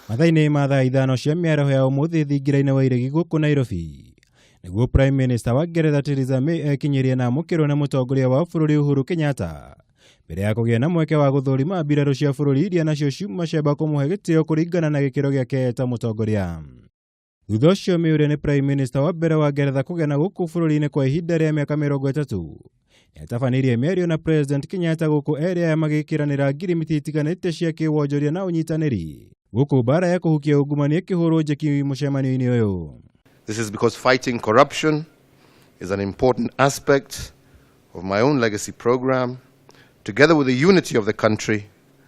Mathaini ma thaa ithano cia mĩaraho ya ũmũthĩ thingira-inĩ wa Iregi gũkũ Nairobi, nĩguo Prime Minister wa Ngeretha Theresa May ekinyirie na mũkĩrwo na mũtongoria wa bũrũri Uhuru Kenyatta mbere ya kũgĩa na mweke wa gũthũrima mbirarũ cia bũrũri iria nacio ciuma ciamba kũmũhe gĩtĩo kũringana na gĩkĩro gĩake ta mũtongoria. Thutha ũcio May ũrĩa nĩ Prime Minister wa mbere wa Ngeretha kũgĩa na gũkũ bũrũri-inĩ kwa ihinda rĩa mĩaka 30 nĩatabanĩirie mĩario na President Kenyatta gũkũ erĩ aya magĩkĩranĩra ngirimiti itiganĩte cia kĩwonjoria na ũnyitanĩri gũkũ bara ya kũhukia ungumania kĩhũrwo njeki mũcemanio-inĩ ũyũ. This is because fighting corruption is an important aspect of my own legacy program, together with the unity of the country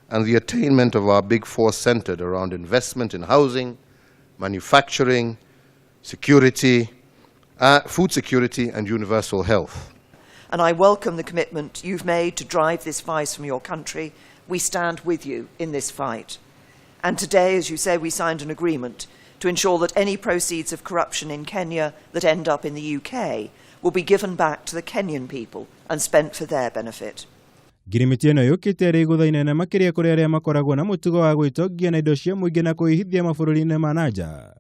and the attainment of our big four centered around investment in housing, manufacturing, security, food security and universal health. And I welcome the commitment you've made to drive this fight from your country. We stand with you in this fight. And today, as you say, we signed an agreement to ensure that any proceeds of corruption in Kenya that end up in the UK will be given back to the Kenyan people and spent for their benefit. Ngirimiti ĩno yũkĩte arĩ igũtha na makĩria kũrĩ arĩa makoragwo na mũtugo wa gwĩtongia na indo cia mũingĩ na kũihithia mabũrũri-inĩ ma nanja.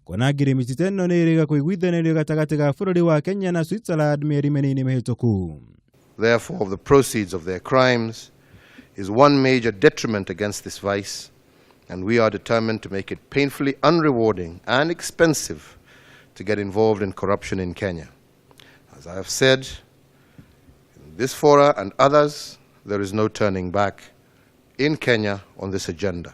Kuona ngirimiti ĩno nĩ ĩrĩga kũiguithanĩrio gatagatĩ ga bũrũri wa Kenya na Switzerland mĩeri mĩnini mĩhĩtũku. Therefore, the proceeds of their crimes is one major detriment against this vice, and we are determined to make it painfully unrewarding and expensive to get involved in corruption in Kenya. As I have said, in this fora and others, there is no turning back in Kenya on this agenda.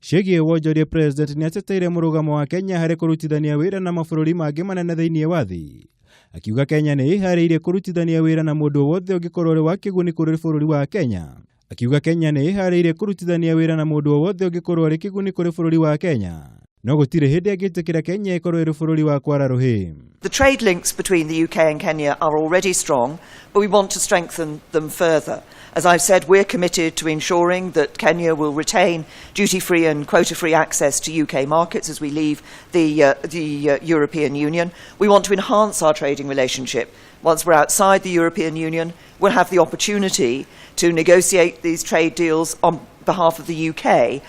Shegi wonjoria President nĩateteire mũrũgamo wa Kenya harĩ kũrutithania wĩra na mabũrũri mangĩ manene thĩinĩ wa thĩ. Akiuga Kenya nĩ ĩharĩirie kũrutithania wĩra na mũndũ wothe ũngĩkorwo ũrĩ wa kĩguni kũrĩ bũrũri wa Kenya. Akiuga Kenya nĩ ĩharĩirie kũrutithania wĩra na mũndũ wothe ũngĩkorwo ũrĩ kĩguni kũrĩ bũrũri wa Kenya. No gũtirĩ hĩndĩ angĩtĩkĩra Kenya ĩkorwo ĩrĩ bũrũri wa kwara rũhĩ. The trade links between the UK and Kenya are already strong, but we want to strengthen them further. As I've said, we're committed to ensuring that Kenya will retain duty-free and quota-free access to UK markets as we leave the European Union. We want to enhance our trading relationship. Once we're outside the European Union, we'll have the opportunity to negotiate these trade deals on behalf of the UK.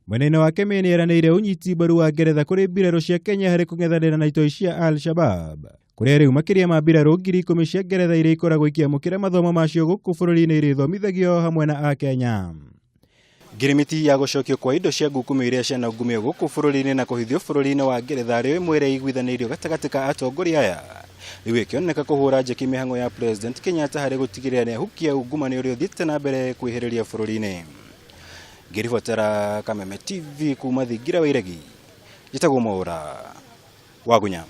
Mwena-inĩ wake May nĩeranĩire ũnyiti mbaru wa Ngeretha kũrĩ mbirarũ cia Kenya harĩ kũng'ethanĩra na itoi cia Al-Shabab. Kũrĩa rĩu makĩria ma mbirarũ 10,000 cia Ngeretha iria ikoragwo ikĩamũkĩra mathomo macio gũkũ bũrũri-inĩ irĩthomithagio hamwe na Akenya. Ngirimiti ya gũcokio kwa indo cia ngukumio iria cianangumio gũkũ bũrũri-inĩ na kũhithio bũrũri-inĩ wa Ngeretha rĩo ĩmwe ĩrĩa iguithanĩirio gatagatĩ ka atongoria aya rĩu ĩkĩoneka kũhũra njeki mĩhang'o ya President Kenyatta harĩ gũtigĩrĩra nĩahukia ungumania ũrĩa ũthiĩte na mbere kwĩhĩrĩria bũrũri-inĩ. Ngĩribotera Kameme TV kuma thingira wa Iregi, njĩtagwo Mwaũra wa Gunya.